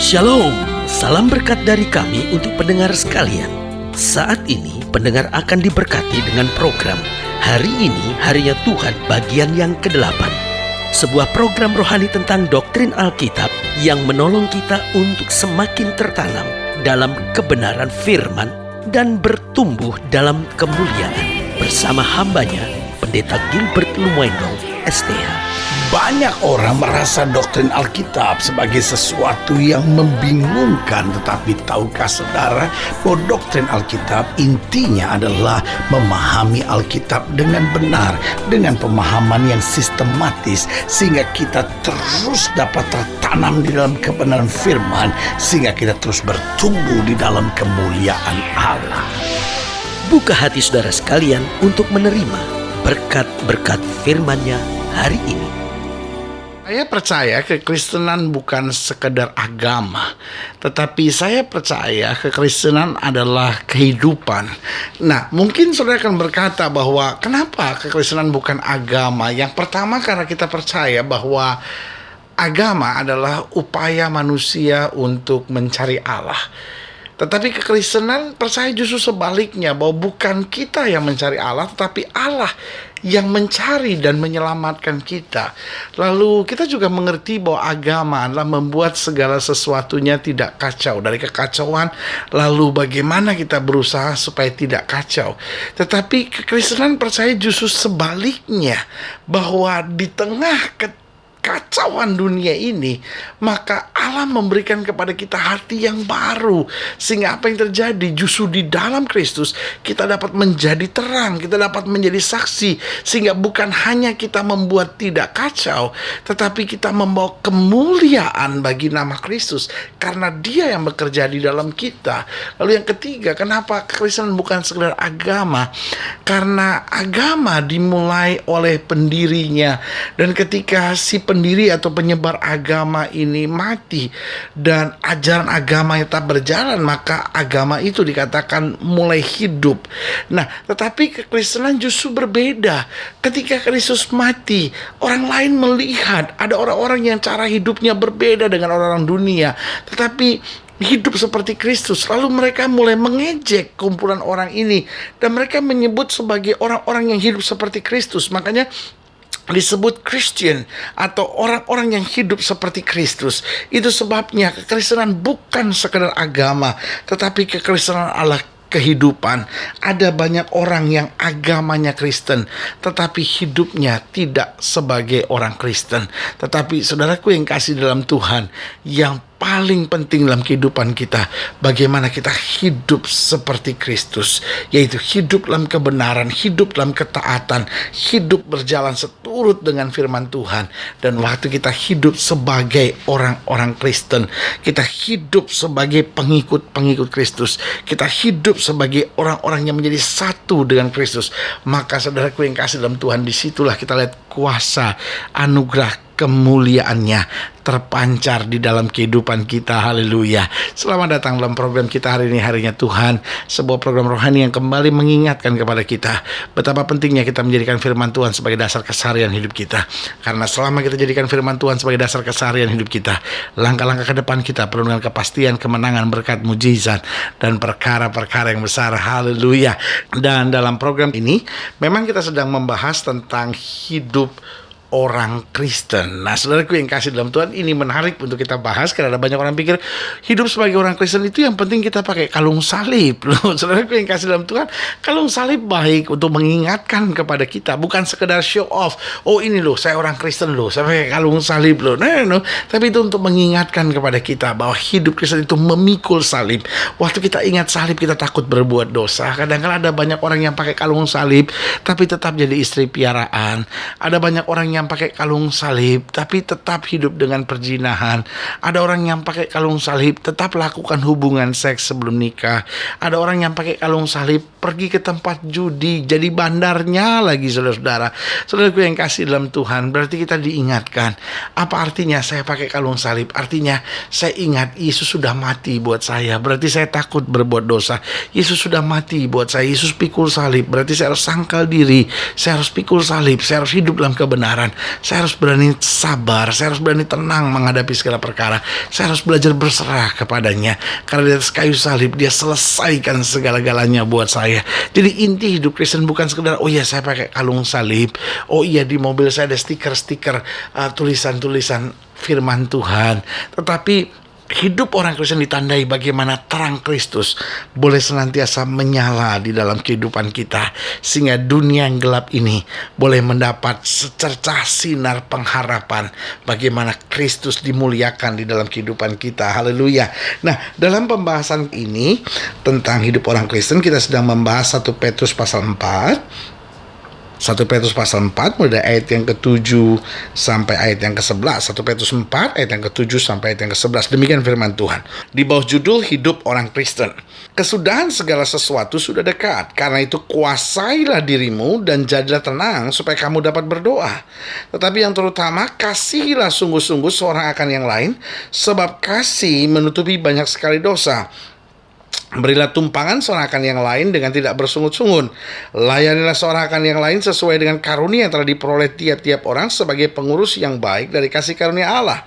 Shalom, salam berkat dari kami untuk pendengar sekalian. Saat ini pendengar akan diberkati dengan program Hari Ini Harinya Tuhan bagian yang ke-8. Sebuah program rohani tentang doktrin Alkitab yang menolong kita untuk semakin tertanam dalam kebenaran firman dan bertumbuh dalam kemuliaan. Bersama hambanya, Pendeta Gilbert Lumwendo, STH. Banyak orang merasa doktrin Alkitab sebagai sesuatu yang membingungkan. Tetapi tahukah saudara bahwa doktrin Alkitab intinya adalah memahami Alkitab dengan benar, dengan pemahaman yang sistematis, sehingga kita terus dapat tertanam di dalam kebenaran firman, sehingga kita terus bertumbuh di dalam kemuliaan Allah. Buka hati saudara sekalian untuk menerima berkat-berkat firman-Nya hari ini. Saya percaya kekristenan bukan sekedar agama, tetapi saya percaya kekristenan adalah kehidupan. Nah, mungkin saudara akan berkata bahwa kenapa kekristenan bukan agama? Yang pertama karena kita percaya bahwa agama adalah upaya manusia untuk mencari Allah. Tetapi kekristenan percaya justru sebaliknya, bahwa bukan kita yang mencari Allah, tetapi Allah yang mencari dan menyelamatkan kita. Lalu kita juga mengerti bahwa agama adalah membuat segala sesuatunya tidak kacau, dari kekacauan. Lalu bagaimana kita berusaha supaya tidak kacau. Tetapi kekristenan percaya justru sebaliknya, bahwa di tengah kacauan dunia ini, maka Allah memberikan kepada kita hati yang baru, sehingga apa yang terjadi justru di dalam Kristus kita dapat menjadi terang, kita dapat menjadi saksi, sehingga bukan hanya kita membuat tidak kacau, tetapi kita membawa kemuliaan bagi nama Kristus karena Dia yang bekerja di dalam kita. Lalu yang ketiga, kenapa kekristenan bukan sekedar agama? Karena agama dimulai oleh pendirinya, dan ketika si pendiri atau penyebar agama ini mati dan ajaran agama tetap berjalan, maka agama itu dikatakan mulai hidup. Nah, tetapi kekristenan justru berbeda. Ketika Kristus mati, orang lain melihat ada orang-orang yang cara hidupnya berbeda dengan orang-orang dunia, tetapi hidup seperti Kristus. Lalu mereka mulai mengejek kumpulan orang ini, dan mereka menyebut sebagai orang-orang yang hidup seperti Kristus. Makanya disebut Christian atau orang-orang yang hidup seperti Kristus. Itu sebabnya kekristenan bukan sekedar agama, tetapi kekristenan adalah kehidupan. Ada banyak orang yang agamanya Kristen, tetapi hidupnya tidak sebagai orang Kristen. Tetapi saudaraku yang kasih dalam Tuhan, yang paling penting dalam kehidupan kita, bagaimana kita hidup seperti Kristus, yaitu hidup dalam kebenaran, hidup dalam ketaatan, hidup berjalan seturut dengan firman Tuhan. Dan waktu kita hidup sebagai orang-orang Kristen, kita hidup sebagai pengikut-pengikut Kristus, kita hidup sebagai orang-orang yang menjadi satu dengan Kristus, maka saudaraku yang kasih dalam Tuhan, disitulah kita lihat kuasa, anugerah, kemuliaannya terpancar di dalam kehidupan kita. Haleluya. Selamat datang dalam program kita hari ini, Harinya Tuhan, sebuah program rohani yang kembali mengingatkan kepada kita betapa pentingnya kita menjadikan firman Tuhan sebagai dasar keseharian hidup kita. Karena selama kita jadikan firman Tuhan sebagai dasar keseharian hidup kita, langkah-langkah ke depan kita penuh dengan kepastian, kemenangan, berkat, mujizat, dan perkara-perkara yang besar. Haleluya. Dan dalam program ini memang kita sedang membahas tentang hidup orang Kristen. Nah, saudaraku yang kasih dalam Tuhan, ini menarik untuk kita bahas karena ada banyak orang pikir hidup sebagai orang Kristen itu yang penting kita pakai kalung salib. Loh, saudaraku yang kasih dalam Tuhan, kalung salib baik untuk mengingatkan kepada kita, bukan sekedar show off. Oh, ini loh, saya orang Kristen loh, saya pakai kalung salib loh. No. Tapi itu untuk mengingatkan kepada kita bahwa hidup Kristen itu memikul salib. Waktu kita ingat salib, kita takut berbuat dosa. Kadang-kadang ada banyak orang yang pakai kalung salib tapi tetap jadi istri piaraan. Ada banyak orang yang pakai kalung salib tapi tetap hidup dengan perzinahan. Ada orang yang pakai kalung salib tetap lakukan hubungan seks sebelum nikah. Ada orang yang pakai kalung salib pergi ke tempat judi, jadi bandarnya lagi. Saudara-saudara, saudaraku yang kasih dalam Tuhan, berarti kita diingatkan. Apa artinya saya pakai kalung salib? Artinya saya ingat Yesus sudah mati buat saya, berarti saya takut berbuat dosa. Yesus sudah mati buat saya, Yesus pikul salib, berarti saya harus sangkal diri, saya harus pikul salib, saya harus hidup dalam kebenaran. Tuhan. Saya harus berani sabar, saya harus berani tenang menghadapi segala perkara. Saya harus belajar berserah kepadanya. Karena di atas kayu salib dia selesaikan segala-galanya buat saya. Jadi inti hidup Kristen bukan sekedar, oh iya saya pakai kalung salib, oh iya di mobil saya ada stiker-stiker tulisan-tulisan firman Tuhan. Tetapi hidup orang Kristen ditandai bagaimana terang Kristus boleh senantiasa menyala di dalam kehidupan kita, sehingga dunia yang gelap ini boleh mendapat secercah sinar pengharapan bagaimana Kristus dimuliakan di dalam kehidupan kita. Haleluya. Nah, dalam pembahasan ini tentang hidup orang Kristen, kita sedang membahas 1 Petrus pasal 4. 1 Petrus pasal 4 mulai dari ayat yang ke-7 sampai ayat yang ke-11. 1 Petrus 4 ayat yang ke-7 sampai ayat yang ke-11. Demikian firman Tuhan. Di bawah judul hidup orang Kristen. Kesudahan segala sesuatu sudah dekat. Karena itu kuasailah dirimu dan jadilah tenang supaya kamu dapat berdoa. Tetapi yang terutama, kasihilah sungguh-sungguh seorang akan yang lain, sebab kasih menutupi banyak sekali dosa. Berilah tumpangan seorang akan yang lain dengan tidak bersungut-sungut. Layanilah seorang akan yang lain sesuai dengan karunia yang telah diperoleh tiap-tiap orang sebagai pengurus yang baik dari kasih karunia Allah.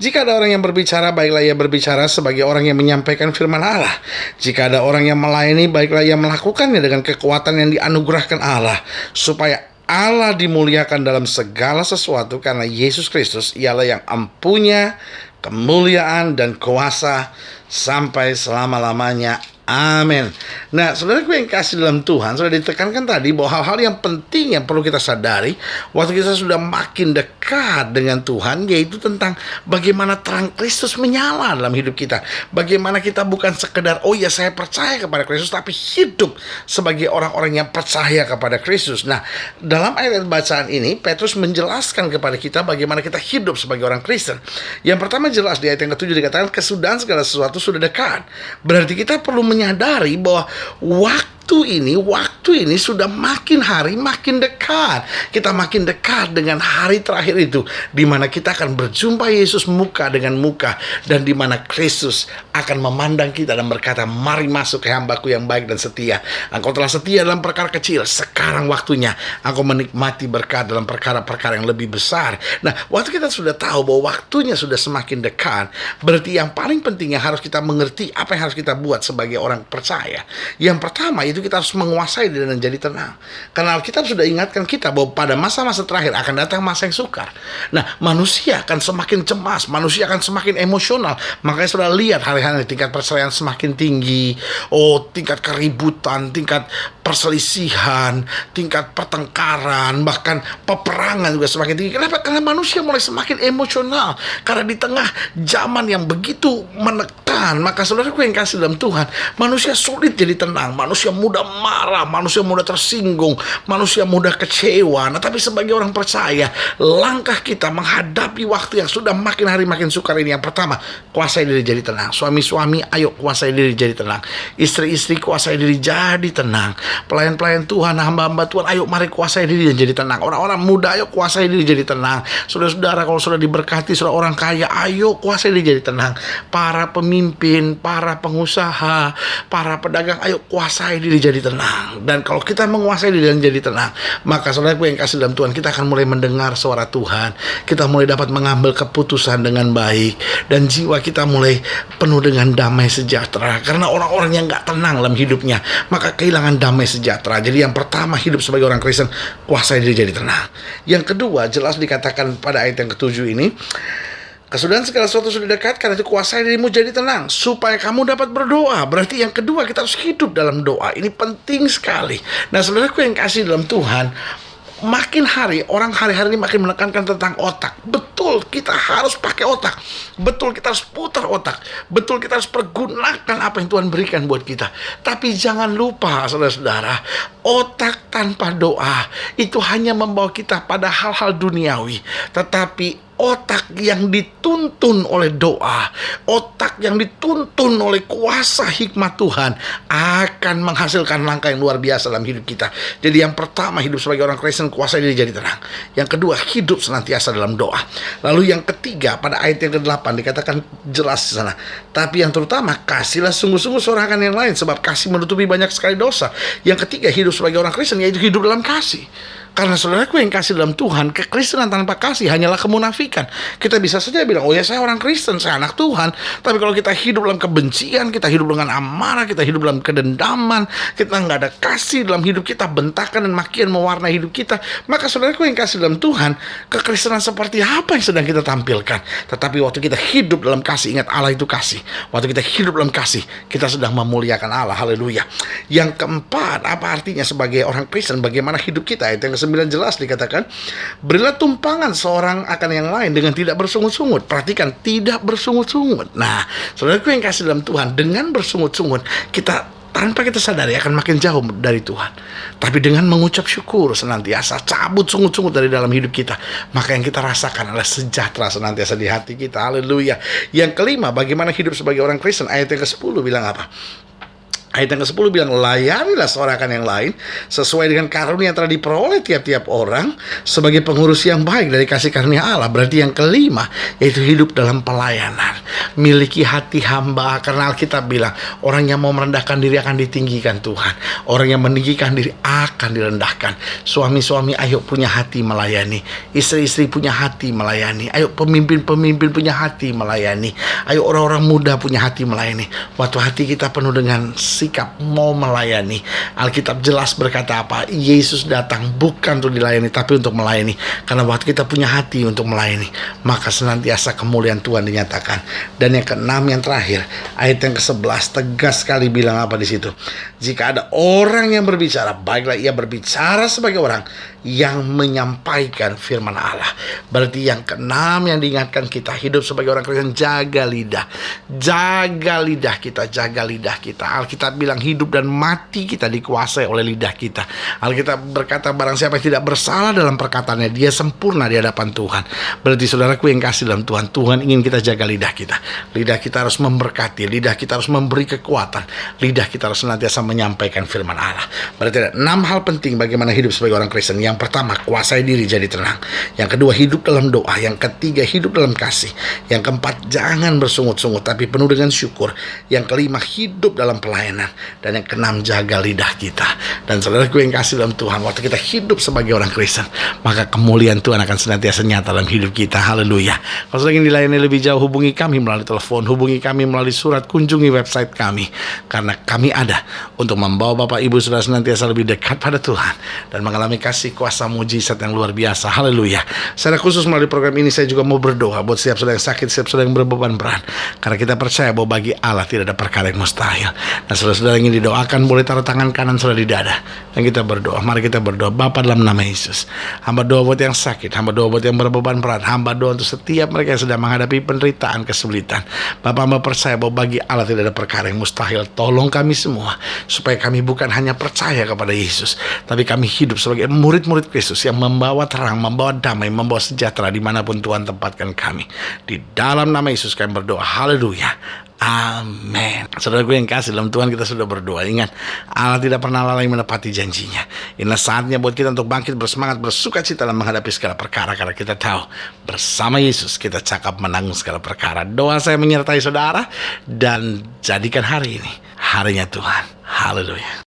Jika ada orang yang berbicara, baiklah ia berbicara sebagai orang yang menyampaikan firman Allah. Jika ada orang yang melayani, baiklah ia melakukannya dengan kekuatan yang dianugerahkan Allah, supaya Allah dimuliakan dalam segala sesuatu, karena Yesus Kristus ialah yang empunya kemuliaan dan kuasa sampai selama-lamanya. Amin. Nah, saudaraku yang kasih dalam Tuhan, sudah ditekankan tadi bahwa hal-hal yang penting yang perlu kita sadari waktu kita sudah makin dekat dengan Tuhan, yaitu tentang bagaimana terang Kristus menyala dalam hidup kita. Bagaimana kita bukan sekedar, oh ya saya percaya kepada Kristus, tapi hidup sebagai orang-orang yang percaya kepada Kristus. Nah, dalam ayat bacaan ini, Petrus menjelaskan kepada kita bagaimana kita hidup sebagai orang Kristen. Yang pertama jelas di ayat yang ke-7 dikatakan, kesudahan segala sesuatu sudah dekat. Berarti kita perlu menyadari bahwa waktu ini sudah makin hari makin dekat. Kita makin dekat dengan hari terakhir itu, di mana kita akan berjumpa Yesus muka dengan muka, dan di mana Kristus akan memandang kita dan berkata, mari masuk ke hambaku yang baik dan setia. Engkau telah setia dalam perkara kecil, sekarang waktunya engkau menikmati berkat dalam perkara-perkara yang lebih besar. Nah, waktu kita sudah tahu bahwa waktunya sudah semakin dekat, berarti yang paling penting yang harus kita mengerti, apa yang harus kita buat sebagai orang percaya. Yang pertama itu kita harus menguasai diri dan jadi tenang. Karena Alkitab sudah ingatkan kita bahwa pada masa-masa terakhir akan datang masa yang sukar. Nah, manusia akan semakin cemas, manusia akan semakin emosional. Makanya sudah lihat hari-hari tingkat perceraian semakin tinggi, tingkat keributan, tingkat perselisihan, tingkat pertengkaran, bahkan peperangan juga semakin tinggi. Kenapa? Karena manusia mulai semakin emosional. Karena di tengah zaman yang begitu menekan, maka saudaraku yang kasih dalam Tuhan, manusia sulit jadi tenang, manusia mudah marah, manusia mudah tersinggung, manusia mudah kecewa. Nah, tapi sebagai orang percaya, langkah kita menghadapi waktu yang sudah makin hari makin sukar ini, yang pertama, kuasai diri jadi tenang. Suami-suami, ayo kuasai diri jadi tenang. Istri-istri, kuasai diri jadi tenang. Pelayan-pelayan Tuhan, hamba-hamba Tuhan, ayo mari kuasai diri dan jadi tenang. Orang-orang muda, ayo kuasai diri jadi tenang. Saudara-saudara, kalau sudah diberkati, saudara orang kaya, ayo kuasai diri jadi tenang. Para pemimpin, para pengusaha, para pedagang, ayo kuasai diri jadi tenang. Dan kalau kita menguasai diri dan jadi tenang, maka saudaraku yang kasih dalam Tuhan, kita akan mulai mendengar suara Tuhan. Kita mulai dapat mengambil keputusan dengan baik, dan jiwa kita mulai penuh dengan damai sejahtera. Karena orang-orang yang gak tenang dalam hidupnya, maka kehilangan damai sejahtera. Jadi yang pertama, hidup sebagai orang Kristen, kuasai diri jadi tenang. Yang kedua, jelas dikatakan pada ayat yang ke-7 ini, kesudahan segala sesuatu sudah dekat, karena itu kuasai dirimu jadi tenang, supaya kamu dapat berdoa. Berarti yang kedua, kita harus hidup dalam doa. Ini penting sekali. Nah, saudaraku yang kasih dalam Tuhan, makin hari, orang hari-hari ini makin menekankan tentang otak. Betul, kita harus pakai otak. Betul, kita harus putar otak. Betul, kita harus pergunakan apa yang Tuhan berikan buat kita. Tapi jangan lupa, saudara-saudara, otak tanpa doa itu hanya membawa kita pada hal-hal duniawi. Tetapi otak yang dituntun oleh doa, otak yang dituntun oleh kuasa hikmat Tuhan, akan menghasilkan langkah yang luar biasa dalam hidup kita. Jadi yang pertama, hidup sebagai orang Kristen, kuasai diri jadi tenang. Yang kedua, hidup senantiasa dalam doa. Lalu yang ketiga, pada ayat yang ke-8 dikatakan jelas di sana, tapi yang terutama, kasihlah sungguh-sungguh seorang akan yang lain, sebab kasih menutupi banyak sekali dosa. Yang ketiga, hidup sebagai orang Kristen, yaitu hidup dalam kasih. Karena saudaraku yang kasih dalam Tuhan, kekristenan tanpa kasih hanyalah kemunafikan. Kita bisa saja bilang, oh ya saya orang Kristen, saya anak Tuhan. Tapi kalau kita hidup dalam kebencian, kita hidup dengan amarah, kita hidup dalam kedendaman, kita nggak ada kasih dalam hidup kita, bentakan dan makian mewarnai hidup kita, maka saudaraku yang kasih dalam Tuhan, kekristenan seperti apa yang sedang kita tampilkan? Tetapi waktu kita hidup dalam kasih, ingat Allah itu kasih. Waktu kita hidup dalam kasih, kita sedang memuliakan Allah. Haleluya. Yang keempat, apa artinya sebagai orang Kristen? Bagaimana hidup kita? Ayat yang ke-9 jelas dikatakan, berilah tumpangan seorang akan yang lain dengan tidak bersungut-sungut. Perhatikan, tidak bersungut-sungut. Nah, saudaraku yang kasih dalam Tuhan, dengan bersungut-sungut, kita tanpa kita sadari akan makin jauh dari Tuhan. Tapi dengan mengucap syukur senantiasa, cabut sungut-sungut dari dalam hidup kita, maka yang kita rasakan adalah sejahtera senantiasa di hati kita. Haleluya. Yang kelima, bagaimana hidup sebagai orang Kristen? Ayat yang ke-10 bilang apa? Ayat yang ke-10 bilang, layanilah seorang akan yang lain sesuai dengan karunia yang telah diperoleh tiap-tiap orang sebagai pengurus yang baik dari kasih karunia Allah. Berarti yang kelima, yaitu hidup dalam pelayanan. Miliki hati hamba, karena Alkitab bilang, orang yang mau merendahkan diri akan ditinggikan Tuhan. Orang yang meninggikan diri akan direndahkan. Suami-suami ayo punya hati melayani. Istri-istri punya hati melayani. Ayo pemimpin-pemimpin punya hati melayani. Ayo orang-orang muda punya hati melayani. Waktu hati kita penuh dengan sikap mau melayani, Alkitab jelas berkata apa? Yesus datang bukan untuk dilayani, tapi untuk melayani. Karena waktu kita punya hati untuk melayani, maka senantiasa kemuliaan Tuhan dinyatakan. Dan yang keenam, yang terakhir, ayat yang ke-11 tegas sekali bilang apa di situ? Jika ada orang yang berbicara, baiklah ia berbicara sebagai orang yang menyampaikan firman Allah. Berarti yang keenam yang diingatkan kita, hidup sebagai orang Kristen, jaga lidah. Jaga lidah kita, jaga lidah kita. Alkitab bilang hidup dan mati kita dikuasai oleh lidah kita. Alkitab berkata barang siapa yang tidak bersalah dalam perkataannya, dia sempurna di hadapan Tuhan. Berarti saudaraku yang kasih dalam Tuhan, Tuhan ingin kita jaga lidah kita. Lidah kita harus memberkati, lidah kita harus memberi kekuatan, lidah kita harus senantiasa menyampaikan firman Allah. Berarti ada 6 hal penting bagaimana hidup sebagai orang Kristen. Yang pertama, kuasai diri jadi tenang. Yang kedua, hidup dalam doa. Yang ketiga, hidup dalam kasih. Yang keempat, jangan bersungut-sungut tapi penuh dengan syukur. Yang kelima, hidup dalam pelayanan. Dan yang keenam, jaga lidah kita. Dan saudaraku yang kasih dalam Tuhan, waktu kita hidup sebagai orang Kristen, maka kemuliaan Tuhan akan senantiasa nyata dalam hidup kita. Haleluya. Kalau sudah ingin dilayani lebih jauh, hubungi kami melalui telepon, hubungi kami melalui surat, kunjungi website kami. Karena kami ada untuk membawa Bapak Ibu Saudara senantiasa lebih dekat pada Tuhan dan mengalami kasih kuasa mujizat yang luar biasa. Haleluya. Secara khusus melalui program ini saya juga mau berdoa buat setiap saudara yang sakit, setiap saudara yang berbeban berat. Karena kita percaya bahwa bagi Allah tidak ada perkara yang mustahil. Nah, saudara-saudara yang ingin didoakan boleh taruh tangan kanan saudara di dada. Dan kita berdoa. Mari kita berdoa. Bapa, dalam nama Yesus, hamba doa buat yang sakit, hamba doa buat yang berbeban berat, hamba doa untuk setiap mereka yang sedang menghadapi penderitaan, kesulitan. Bapak, hamba percaya bahwa bagi Allah tidak ada perkara yang mustahil. Tolong kami semua supaya kami bukan hanya percaya kepada Yesus, tapi kami hidup sebagai murid-murid Kristus yang membawa terang, membawa damai, membawa sejahtera dimanapun Tuhan tempatkan kami. Di dalam nama Yesus kami berdoa. Haleluya. Amin. Saudara gue yang kasih dalam Tuhan, kita sudah berdoa. Ingat, Allah tidak pernah lalai menepati janjinya. Inilah saatnya buat kita untuk bangkit bersemangat, bersuka cita dalam menghadapi segala perkara. Karena kita tahu bersama Yesus kita cakap menanggung segala perkara. Doa saya menyertai saudara, dan jadikan hari ini harinya Tuhan. Haleluya.